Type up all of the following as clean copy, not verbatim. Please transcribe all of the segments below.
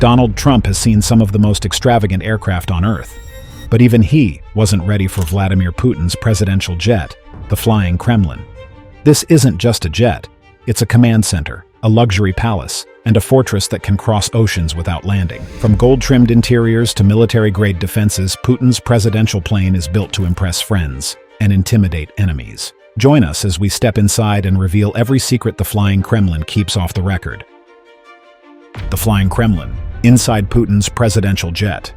Donald Trump has seen some of the most extravagant aircraft on Earth. But even he wasn't ready for Vladimir Putin's presidential jet, the Flying Kremlin. This isn't just a jet. It's a command center, a luxury palace, and a fortress that can cross oceans without landing. From gold-trimmed interiors to military-grade defenses, Putin's presidential plane is built to impress friends and intimidate enemies. Join us as we step inside and reveal every secret the Flying Kremlin keeps off the record. The Flying Kremlin, inside Putin's presidential jet.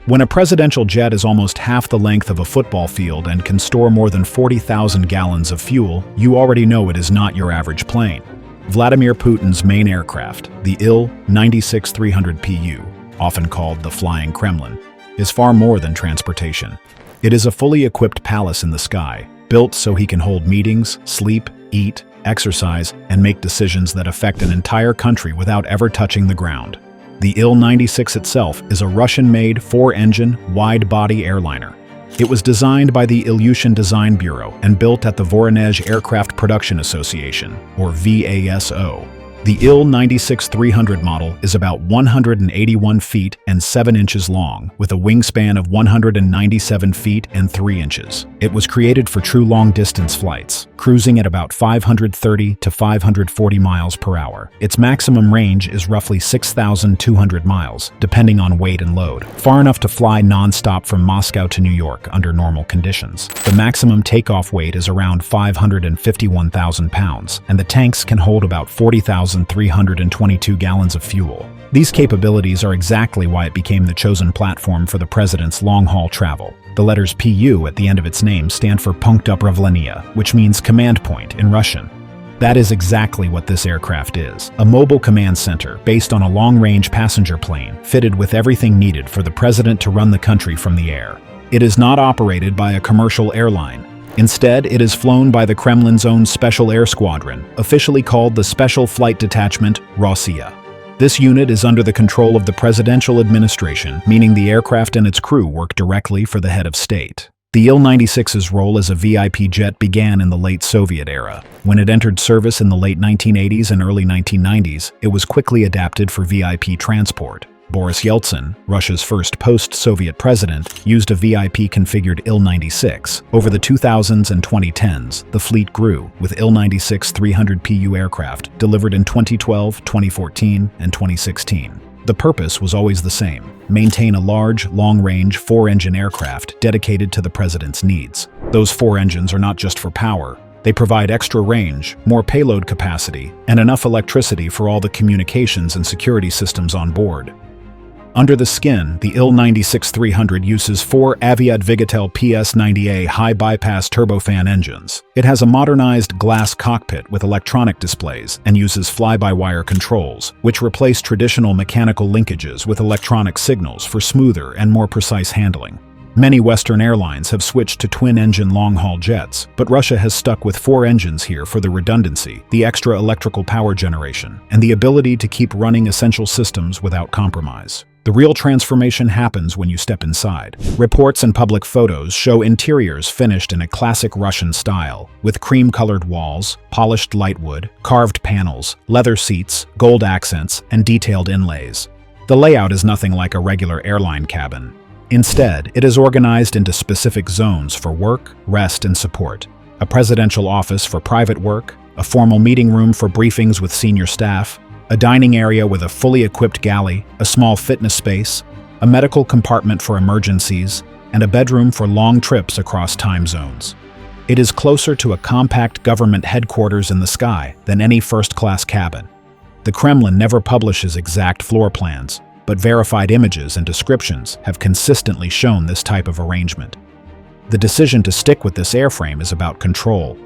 When a presidential jet is almost half the length of a football field and can store more than 40,000 gallons of fuel, you already know it is not your average plane. Vladimir Putin's main aircraft, the Il-96-300 Pu, often called the Flying Kremlin, is far more than transportation. It is a fully equipped palace in the sky, built so he can hold meetings, sleep, eat, exercise, and make decisions that affect an entire country without ever touching the ground. The Il-96 itself is a Russian-made, four-engine, wide-body airliner. It was designed by the Ilyushin Design Bureau and built at the Voronezh Aircraft Production Association, or VASO. The Il-96-300 model is about 181 feet and 7 inches long, with a wingspan of 197 feet and 3 inches. It was created for true long-distance flights, cruising at about 530 to 540 miles per hour. Its maximum range is roughly 6,200 miles, depending on weight and load, far enough to fly non-stop from Moscow to New York under normal conditions. The maximum takeoff weight is around 551,000 pounds, and the tanks can hold about 40,322 gallons of fuel. These capabilities are exactly why it became the chosen platform for the president's long-haul travel. The letters PU at the end of its name stand for Punkt Upravlenia, which means command point in Russian. That is exactly what this aircraft is, a mobile command center based on a long-range passenger plane fitted with everything needed for the president to run the country from the air. It is not operated by a commercial airline. Instead, it is flown by the Kremlin's own Special Air Squadron, officially called the Special Flight Detachment, Rossiya. This unit is under the control of the presidential administration, meaning the aircraft and its crew work directly for the head of state. The Il-96's role as a VIP jet began in the late Soviet era. When it entered service in the late 1980s and early 1990s, it was quickly adapted for VIP transport. Boris Yeltsin, Russia's first post-Soviet president, used a VIP-configured Il-96. Over the 2000s and 2010s, the fleet grew, with Il-96-300 Pu aircraft delivered in 2012, 2014, and 2016. The purpose was always the same: maintain a large, long-range, four-engine aircraft dedicated to the president's needs. Those four engines are not just for power. They provide extra range, more payload capacity, and enough electricity for all the communications and security systems on board. Under the skin, the Il-96-300 uses four Aviat Vigatel PS-90A high-bypass turbofan engines. It has a modernized glass cockpit with electronic displays and uses fly-by-wire controls, which replace traditional mechanical linkages with electronic signals for smoother and more precise handling. Many Western airlines have switched to twin-engine long-haul jets, but Russia has stuck with four engines here for the redundancy, the extra electrical power generation, and the ability to keep running essential systems without compromise. The real transformation happens when you step inside. Reports and public photos show interiors finished in a classic Russian style, with cream-colored walls, polished lightwood, carved panels, leather seats, gold accents, and detailed inlays. The layout is nothing like a regular airline cabin. Instead, it is organized into specific zones for work, rest, and support. A presidential office for private work, a formal meeting room for briefings with senior staff, a dining area with a fully equipped galley, a small fitness space, a medical compartment for emergencies, and a bedroom for long trips across time zones. It is closer to a compact government headquarters in the sky than any first-class cabin. The Kremlin never publishes exact floor plans, but verified images and descriptions have consistently shown this type of arrangement. The decision to stick with this airframe is about control.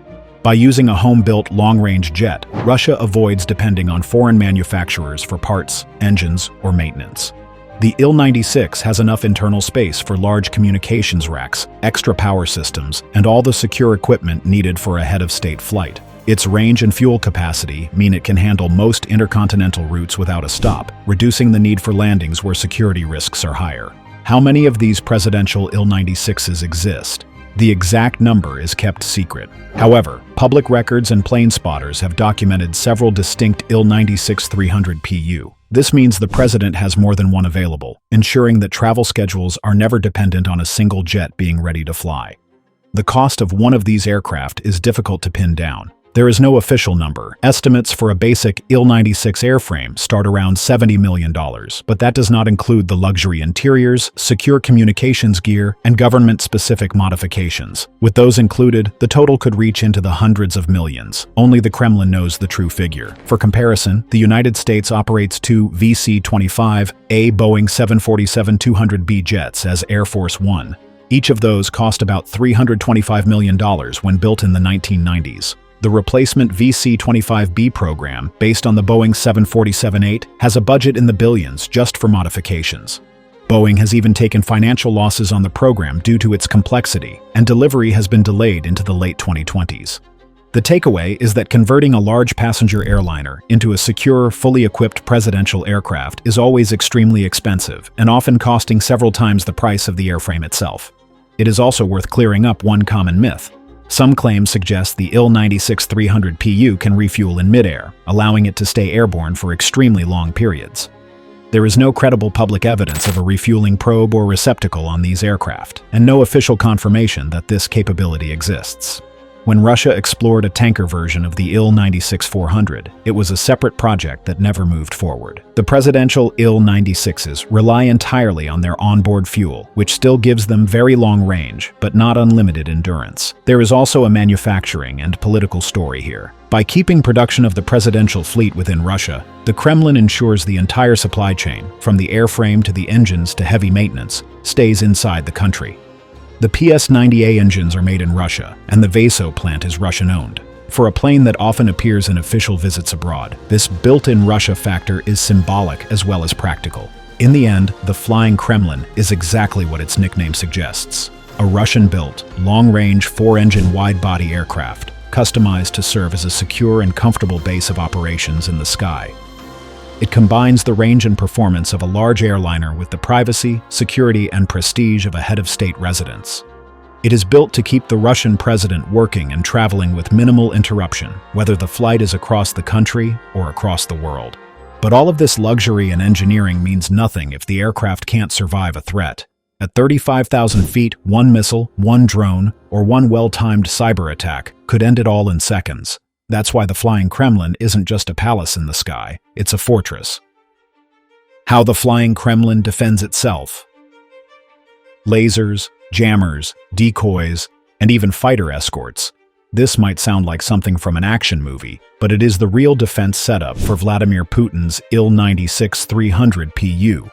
By using a home-built long-range jet, Russia avoids depending on foreign manufacturers for parts, engines, or maintenance. The Il-96 has enough internal space for large communications racks, extra power systems, and all the secure equipment needed for a head-of-state flight. Its range and fuel capacity mean it can handle most intercontinental routes without a stop, reducing the need for landings where security risks are higher. How many of these presidential Il-96s exist? The exact number is kept secret. However, public records and plane spotters have documented several distinct Il-96-300 Pu. This means the president has more than one available, ensuring that travel schedules are never dependent on a single jet being ready to fly. The cost of one of these aircraft is difficult to pin down. There is no official number. Estimates for a basic Il-96 airframe start around $70 million, but that does not include the luxury interiors, secure communications gear, and government-specific modifications. With those included, the total could reach into the hundreds of millions. Only the Kremlin knows the true figure. For comparison, the United States operates two VC-25A Boeing 747-200B jets as Air Force One. Each of those cost about $325 million when built in the 1990s. The replacement VC-25B program, based on the Boeing 747-8, has a budget in the billions just for modifications. Boeing has even taken financial losses on the program due to its complexity, and delivery has been delayed into the late 2020s. The takeaway is that converting a large passenger airliner into a secure, fully equipped presidential aircraft is always extremely expensive and often costing several times the price of the airframe itself. It is also worth clearing up one common myth. Some claims suggest the Il-96-300PU can refuel in midair, allowing it to stay airborne for extremely long periods. There is no credible public evidence of a refueling probe or receptacle on these aircraft, and no official confirmation that this capability exists. When Russia explored a tanker version of the Il-96-400, it was a separate project that never moved forward. The presidential Il-96s rely entirely on their onboard fuel, which still gives them very long range, but not unlimited endurance. There is also a manufacturing and political story here. By keeping production of the presidential fleet within Russia, the Kremlin ensures the entire supply chain, from the airframe to the engines to heavy maintenance, stays inside the country. The PS-90A engines are made in Russia, and the Vaso plant is Russian-owned. For a plane that often appears in official visits abroad, this built-in Russia factor is symbolic as well as practical. In the end, the Flying Kremlin is exactly what its nickname suggests: a Russian-built, long-range, four-engine wide-body aircraft, customized to serve as a secure and comfortable base of operations in the sky. It combines the range and performance of a large airliner with the privacy, security, and prestige of a head-of-state residence. It is built to keep the Russian president working and traveling with minimal interruption, whether the flight is across the country or across the world. But all of this luxury and engineering means nothing if the aircraft can't survive a threat. At 35,000 feet, one missile, one drone, or one well-timed cyber attack could end it all in seconds. That's why the Flying Kremlin isn't just a palace in the sky, it's a fortress. How the Flying Kremlin defends itself. Lasers, jammers, decoys, and even fighter escorts. This might sound like something from an action movie, but it is the real defense setup for Vladimir Putin's Il-96-300PU.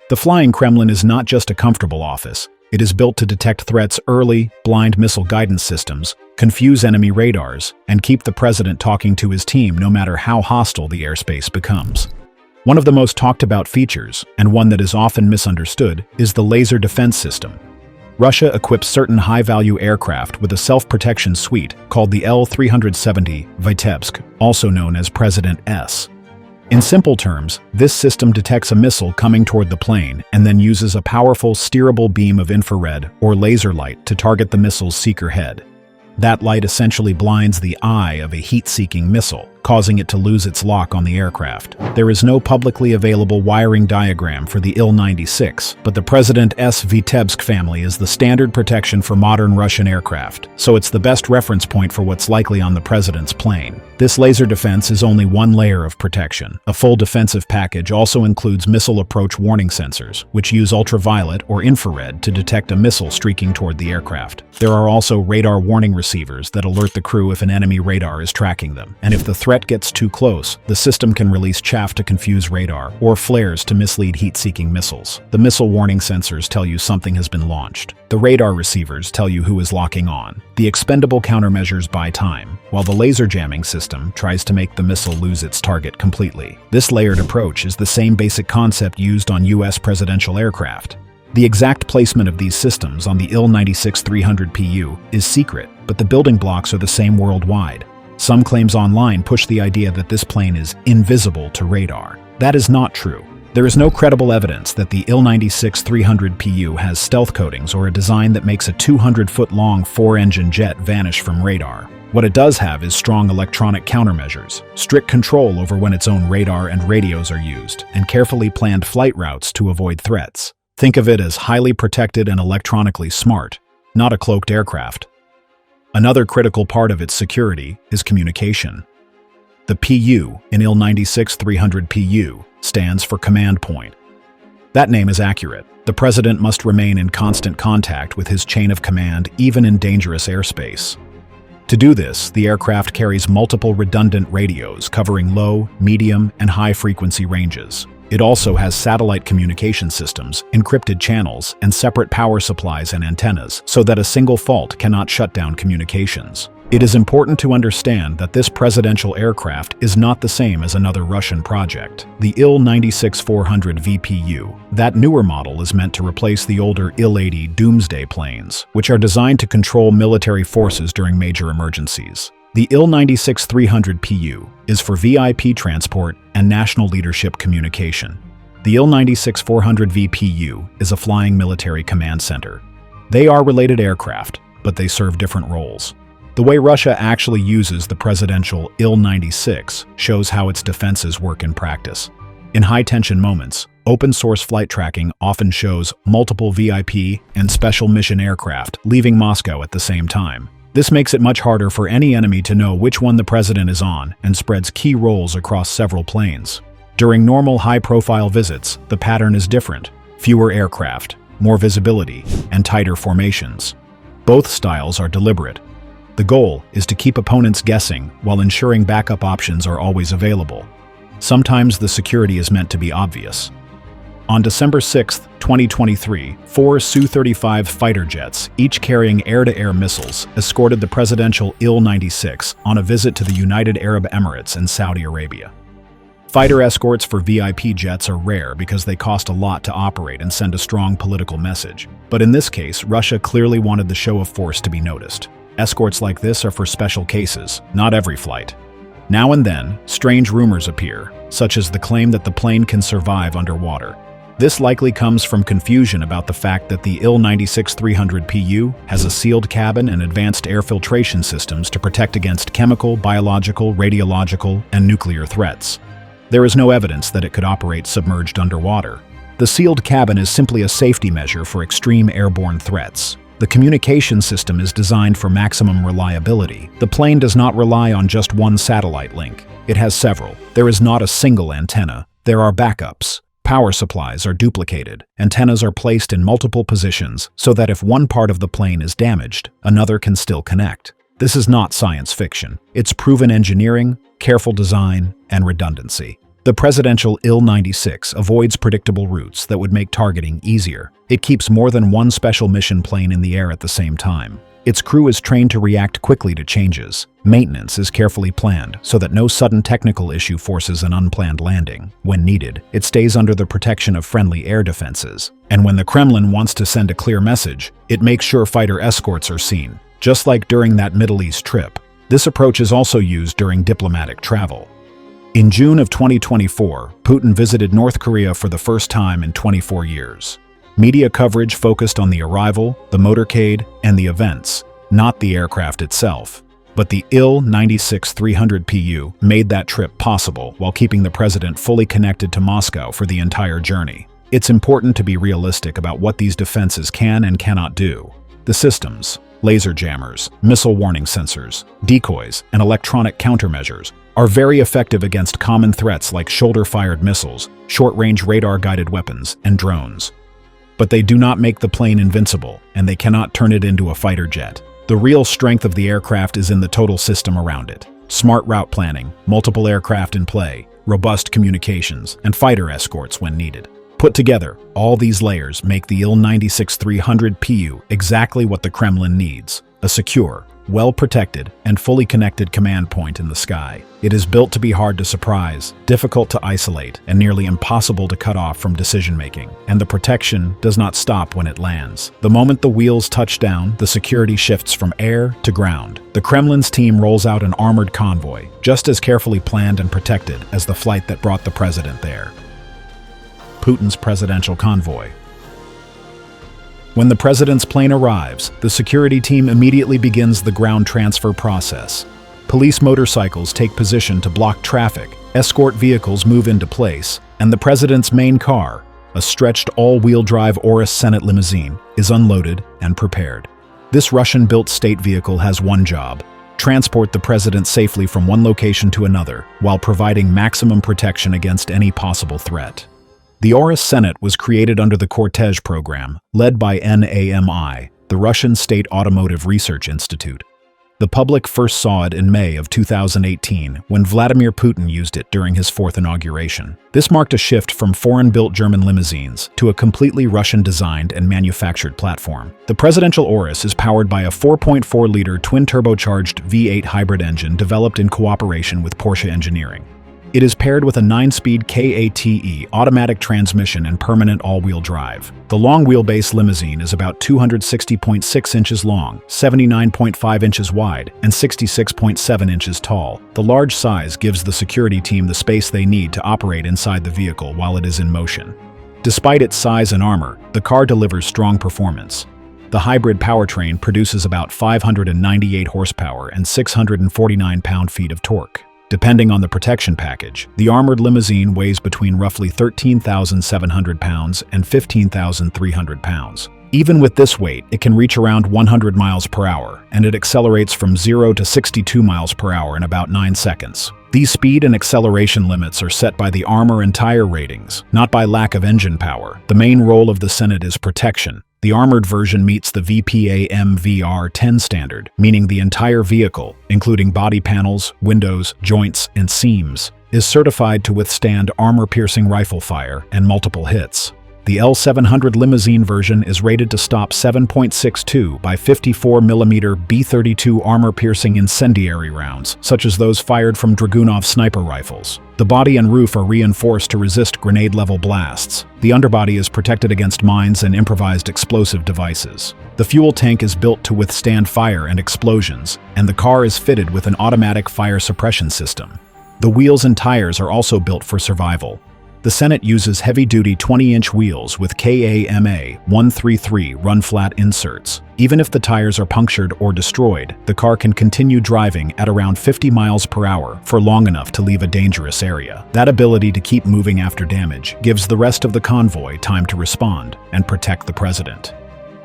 The Flying Kremlin is not just a comfortable office. It is built to detect threats early, blind missile guidance systems, confuse enemy radars, and keep the president talking to his team no matter how hostile the airspace becomes. One of the most talked about features, and one that is often misunderstood, is the laser defense system. Russia equips certain high-value aircraft with a self-protection suite called the L-370 Vitebsk, also known as President S. In simple terms, this system detects a missile coming toward the plane and then uses a powerful steerable beam of infrared or laser light to target the missile's seeker head. That light essentially blinds the eye of a heat-seeking missile, causing it to lose its lock on the aircraft. There is no publicly available wiring diagram for the Il-96, but the President S. Vitebsk family is the standard protection for modern Russian aircraft, so it's the best reference point for what's likely on the president's plane. This laser defense is only one layer of protection. A full defensive package also includes missile approach warning sensors, which use ultraviolet or infrared to detect a missile streaking toward the aircraft. There are also radar warning receivers that alert the crew if an enemy radar is tracking them, and if the threat gets too close, the system can release chaff to confuse radar or flares to mislead heat-seeking missiles. The missile warning sensors tell you something has been launched. The radar receivers tell you who is locking on. The expendable countermeasures buy time, while the laser jamming system tries to make the missile lose its target completely. This layered approach is the same basic concept used on U.S. presidential aircraft. The exact placement of these systems on the Il-96-300PU is secret, but the building blocks are the same worldwide. Some claims online push the idea that this plane is invisible to radar. That is not true. There is no credible evidence that the Il-96-300PU has stealth coatings or a design that makes a 200-foot-long four-engine jet vanish from radar. What it does have is strong electronic countermeasures, strict control over when its own radar and radios are used, and carefully planned flight routes to avoid threats. Think of it as highly protected and electronically smart, not a cloaked aircraft. Another critical part of its security is communication. The PU in Il-96-300PU stands for Command Point. That name is accurate. The president must remain in constant contact with his chain of command even in dangerous airspace. To do this, the aircraft carries multiple redundant radios covering low, medium, and high-frequency ranges. It also has satellite communication systems, encrypted channels, and separate power supplies and antennas so that a single fault cannot shut down communications. It is important to understand that this presidential aircraft is not the same as another Russian project, the Il-96-400 VPU. That newer model is meant to replace the older Il-80 Doomsday planes, which are designed to control military forces during major emergencies. The Il-96-300PU is for VIP transport and national leadership communication. The Il-96-400 VPU is a flying military command center. They are related aircraft, but they serve different roles. The way Russia actually uses the presidential Il-96 shows how its defenses work in practice. In high-tension moments, open-source flight tracking often shows multiple VIP and special mission aircraft leaving Moscow at the same time. This makes it much harder for any enemy to know which one the president is on and spreads key roles across several planes. During normal high-profile visits, the pattern is different. Fewer aircraft, more visibility, and tighter formations. Both styles are deliberate. The goal is to keep opponents guessing while ensuring backup options are always available. Sometimes the security is meant to be obvious. On December 6, 2023, 4 Su-35 fighter jets, each carrying air-to-air missiles, escorted the presidential Il-96 on a visit to the United Arab Emirates and Saudi Arabia. Fighter escorts for VIP jets are rare because they cost a lot to operate and send a strong political message. But in this case, Russia clearly wanted the show of force to be noticed. Escorts like this are for special cases, not every flight. Now and then, strange rumors appear, such as the claim that the plane can survive underwater. This likely comes from confusion about the fact that the Il-96-300PU has a sealed cabin and advanced air filtration systems to protect against chemical, biological, radiological, and nuclear threats. There is no evidence that it could operate submerged underwater. The sealed cabin is simply a safety measure for extreme airborne threats. The communication system is designed for maximum reliability. The plane does not rely on just one satellite link. It has several. There is not a single antenna. There are backups. Power supplies are duplicated. Antennas are placed in multiple positions so that if one part of the plane is damaged, another can still connect. This is not science fiction. It's proven engineering, careful design, and redundancy. The presidential Il-96 avoids predictable routes that would make targeting easier. It keeps more than one special mission plane in the air at the same time. Its crew is trained to react quickly to changes. Maintenance is carefully planned so that no sudden technical issue forces an unplanned landing. When needed, it stays under the protection of friendly air defenses. And when the Kremlin wants to send a clear message, it makes sure fighter escorts are seen, just like during that Middle East trip. This approach is also used during diplomatic travel. In June of 2024, Putin visited North Korea for the first time in 24 years. Media coverage focused on the arrival, the motorcade, and the events, not the aircraft itself. But the Il-96-300PU made that trip possible while keeping the president fully connected to Moscow for the entire journey. It's important to be realistic about what these defenses can and cannot do. The systems, laser jammers, missile warning sensors, decoys, and electronic countermeasures are very effective against common threats like shoulder-fired missiles, short-range radar-guided weapons, and drones. But they do not make the plane invincible, and they cannot turn it into a fighter jet. The real strength of the aircraft is in the total system around it. Smart route planning, multiple aircraft in play, robust communications, and fighter escorts when needed. Put together, all these layers make the Il-96-300PU exactly what the Kremlin needs: a secure, well-protected, and fully connected command point in the sky. It is built to be hard to surprise, difficult to isolate, and nearly impossible to cut off from decision-making. And the protection does not stop when it lands. The moment the wheels touch down, the security shifts from air to ground. The Kremlin's team rolls out an armored convoy, just as carefully planned and protected as the flight that brought the president there. Putin's presidential convoy. When the president's plane arrives, the security team immediately begins the ground transfer process. Police motorcycles take position to block traffic, escort vehicles move into place, and the president's main car, a stretched all-wheel drive Urus Senate limousine, is unloaded and prepared. This Russian-built state vehicle has one job: transport the president safely from one location to another, while providing maximum protection against any possible threat. The Urus Senate was created under the Cortege program, led by NAMI, the Russian State Automotive Research Institute. The public first saw it in May of 2018, when Vladimir Putin used it during his fourth inauguration. This marked a shift from foreign-built German limousines to a completely Russian-designed and manufactured platform. The presidential Urus is powered by a 4.4-liter twin-turbocharged V8 hybrid engine developed in cooperation with Porsche Engineering. It is paired with a 9-speed KATE automatic transmission and permanent all-wheel drive. The long wheelbase limousine is about 260.6 inches long, 79.5 inches wide, and 66.7 inches tall. The large size gives the security team the space they need to operate inside the vehicle while it is in motion. Despite its size and armor, the car delivers strong performance. The hybrid powertrain produces about 598 horsepower and 649 pound-feet of torque. Depending on the protection package, the armored limousine weighs between roughly 13,700 pounds and 15,300 pounds. Even with this weight, it can reach around 100 miles per hour, and it accelerates from 0 to 62 miles per hour in about 9 seconds. These speed and acceleration limits are set by the armor and tire ratings, not by lack of engine power. The main role of the Senate is protection. The armored version meets the VPA MVR-10 standard, meaning the entire vehicle, including body panels, windows, joints, and seams, is certified to withstand armor-piercing rifle fire and multiple hits. The L700 limousine version is rated to stop 7.62 by 54mm B-32 armor-piercing incendiary rounds, such as those fired from Dragunov sniper rifles. The body and roof are reinforced to resist grenade-level blasts. The underbody is protected against mines and improvised explosive devices. The fuel tank is built to withstand fire and explosions, and the car is fitted with an automatic fire suppression system. The wheels and tires are also built for survival. The Senate uses heavy-duty 20-inch wheels with KAMA 133 run-flat inserts. Even if the tires are punctured or destroyed, the car can continue driving at around 50 miles per hour for long enough to leave a dangerous area. That ability to keep moving after damage gives the rest of the convoy time to respond and protect the president.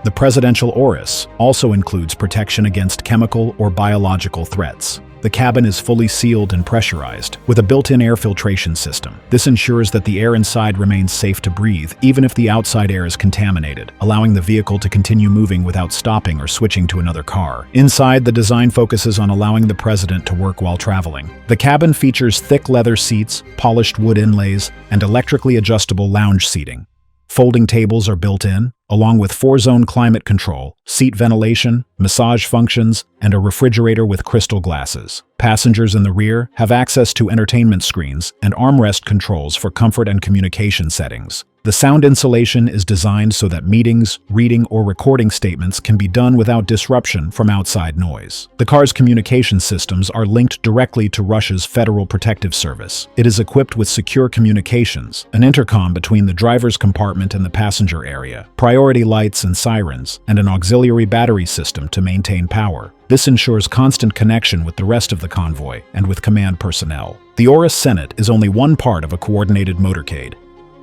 The presidential Urus also includes protection against chemical or biological threats. The cabin is fully sealed and pressurized, with a built-in air filtration system. This ensures that the air inside remains safe to breathe, even if the outside air is contaminated, allowing the vehicle to continue moving without stopping or switching to another car. Inside, the design focuses on allowing the president to work while traveling. The cabin features thick leather seats, polished wood inlays, and electrically adjustable lounge seating. Folding tables are built in, along with 4-zone climate control, seat ventilation, massage functions, and a refrigerator with crystal glasses. Passengers in the rear have access to entertainment screens and armrest controls for comfort and communication settings. The sound insulation is designed so that meetings, reading, or recording statements can be done without disruption from outside noise. The car's communication systems are linked directly to Russia's Federal Protective Service. It is equipped with secure communications, an intercom between the driver's compartment and the passenger area, priority lights and sirens, and an auxiliary battery system to maintain power. This ensures constant connection with the rest of the convoy and with command personnel. The Urus Senate is only one part of a coordinated motorcade.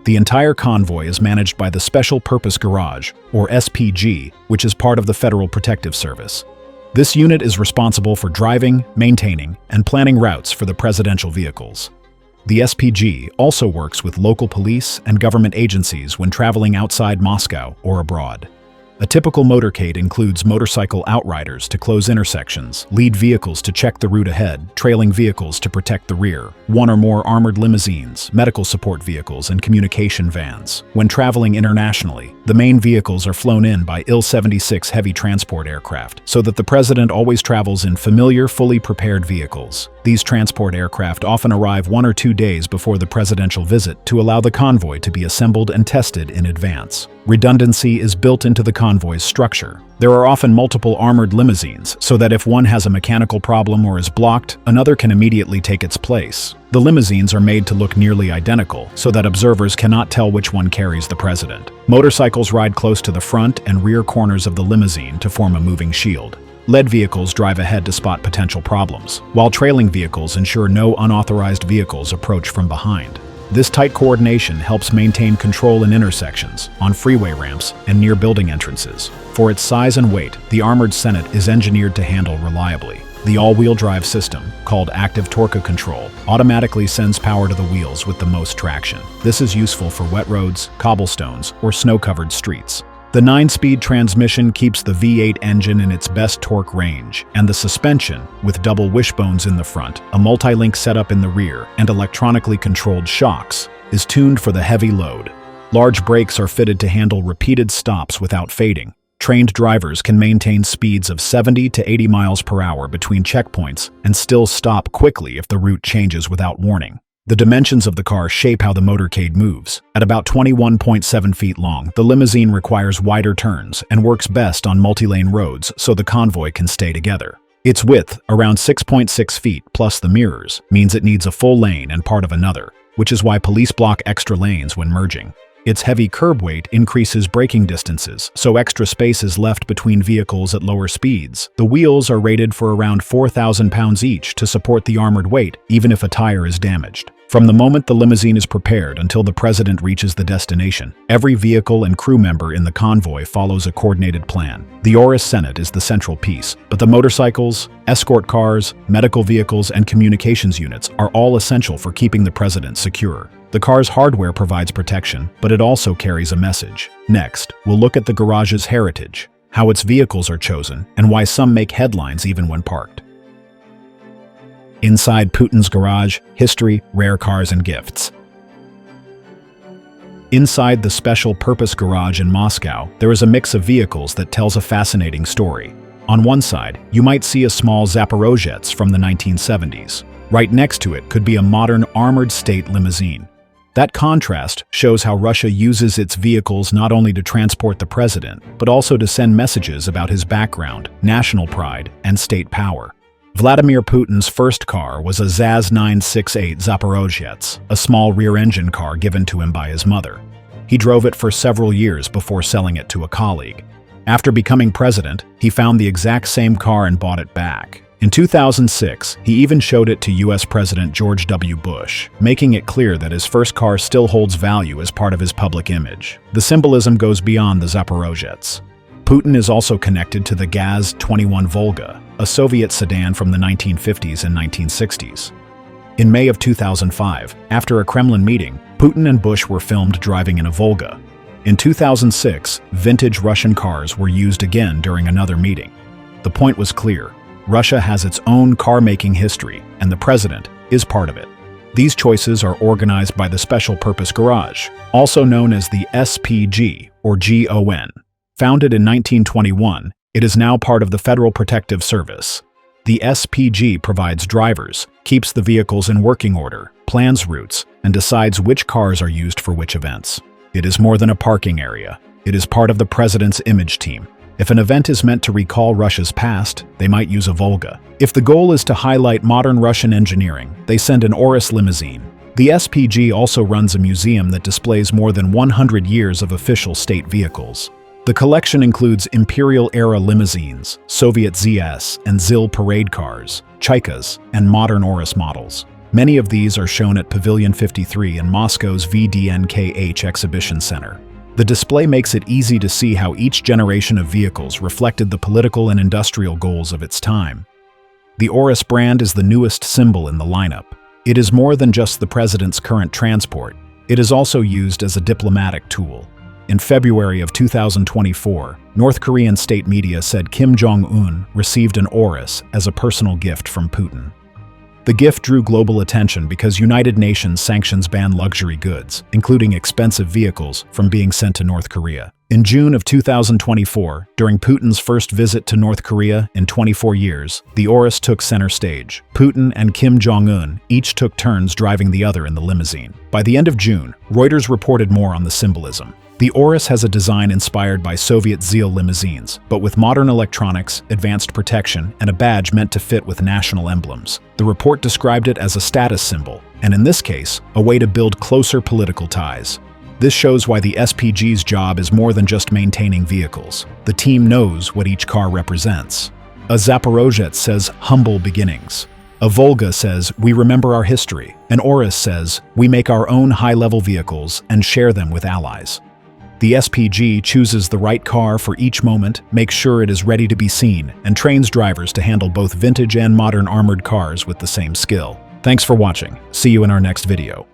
The entire convoy is managed by the Special Purpose Garage, or SPG, which is part of the Federal Protective Service. This unit is responsible for driving, maintaining, and planning routes for the presidential vehicles. The SPG also works with local police and government agencies when traveling outside Moscow or abroad. A typical motorcade includes motorcycle outriders to close intersections, lead vehicles to check the route ahead, trailing vehicles to protect the rear, one or more armored limousines, medical support vehicles, and communication vans. When traveling internationally, the main vehicles are flown in by Il-76 heavy transport aircraft, so that the president always travels in familiar, fully prepared vehicles. These transport aircraft often arrive 1 or 2 days before the presidential visit to allow the convoy to be assembled and tested in advance. Redundancy is built into the convoy convoy's structure. There are often multiple armored limousines, so that if one has a mechanical problem or is blocked, another can immediately take its place. The limousines are made to look nearly identical, so that observers cannot tell which one carries the president. Motorcycles ride close to the front and rear corners of the limousine to form a moving shield. Led vehicles drive ahead to spot potential problems, while trailing vehicles ensure no unauthorized vehicles approach from behind. This tight coordination helps maintain control in intersections, on freeway ramps, and near building entrances. For its size and weight, the armored Senate is engineered to handle reliably. The all-wheel drive system, called active torque control, automatically sends power to the wheels with the most traction. This is useful for wet roads, cobblestones, or snow-covered streets. The 9-speed transmission keeps the V8 engine in its best torque range, and the suspension, with double wishbones in the front, a multi-link setup in the rear, and electronically controlled shocks, is tuned for the heavy load. Large brakes are fitted to handle repeated stops without fading. Trained drivers can maintain speeds of 70 to 80 miles per hour between checkpoints and still stop quickly if the route changes without warning. The dimensions of the car shape how the motorcade moves. At about 21.7 feet long, the limousine requires wider turns and works best on multi-lane roads so the convoy can stay together. Its width, around 6.6 feet plus the mirrors, means it needs a full lane and part of another, which is why police block extra lanes when merging. Its heavy curb weight increases braking distances, so extra space is left between vehicles at lower speeds. The wheels are rated for around 4,000 pounds each to support the armored weight, even if a tire is damaged. From the moment the limousine is prepared until the president reaches the destination, every vehicle and crew member in the convoy follows a coordinated plan. The Oris Senate is the central piece, but the motorcycles, escort cars, medical vehicles, and communications units are all essential for keeping the president secure. The car's hardware provides protection, but it also carries a message. Next, we'll look at the garage's heritage, how its vehicles are chosen, and why some make headlines even when parked. Inside Putin's garage, history, rare cars, and gifts. Inside the special purpose garage in Moscow, there is a mix of vehicles that tells a fascinating story. On one side, you might see a small Zaporozhets from the 1970s. Right next to it could be a modern armored state limousine. That contrast shows how Russia uses its vehicles not only to transport the president, but also to send messages about his background, national pride, and state power. Vladimir Putin's first car was a Zaz 968 Zaporozhets, a small rear-engine car given to him by his mother. He drove it for several years before selling it to a colleague. After becoming president, he found the exact same car and bought it back. In 2006, he even showed it to U.S. President George W. Bush, making it clear that his first car still holds value as part of his public image. The symbolism goes beyond the Zaporozhets. Putin is also connected to the Gaz-21 Volga, a Soviet sedan from the 1950s and 1960s. In May of 2005, after a Kremlin meeting, Putin and Bush were filmed driving in a Volga. In 2006, vintage Russian cars were used again during another meeting. The point was clear. Russia has its own car-making history, and the president is part of it. These choices are organized by the Special Purpose Garage, also known as the SPG or GON. Founded in 1921, it is now part of the Federal Protective Service. The SPG provides drivers, keeps the vehicles in working order, plans routes, and decides which cars are used for which events. It is more than a parking area. It is part of the president's image team. If an event is meant to recall Russia's past, they might use a Volga. If the goal is to highlight modern Russian engineering, they send an Oris limousine. The SPG also runs a museum that displays more than 100 years of official state vehicles. The collection includes Imperial-era limousines, Soviet ZS and ZIL parade cars, Chaikas, and modern Oris models. Many of these are shown at Pavilion 53 in Moscow's VDNKH Exhibition Center. The display makes it easy to see how each generation of vehicles reflected the political and industrial goals of its time. The Oris brand is the newest symbol in the lineup. It is more than just the president's current transport. It is also used as a diplomatic tool. In February of 2024, North Korean state media said Kim Jong-un received an Oris as a personal gift from Putin. The gift drew global attention because United Nations sanctions ban luxury goods, including expensive vehicles, from being sent to North Korea. In June of 2024, during Putin's first visit to North Korea in 24 years, the Urus took center stage. Putin and Kim Jong-un each took turns driving the other in the limousine. By the end of June, Reuters reported more on the symbolism. The Urus has a design inspired by Soviet Zeal limousines, but with modern electronics, advanced protection, and a badge meant to fit with national emblems. The report described it as a status symbol, and in this case, a way to build closer political ties. This shows why the SPG's job is more than just maintaining vehicles. The team knows what each car represents. A Zaporozhets says, humble beginnings. A Volga says, we remember our history. An Urus says, we make our own high-level vehicles and share them with allies. The SPG chooses the right car for each moment, makes sure it is ready to be seen, and trains drivers to handle both vintage and modern armored cars with the same skill. Thanks for watching. See you in our next video.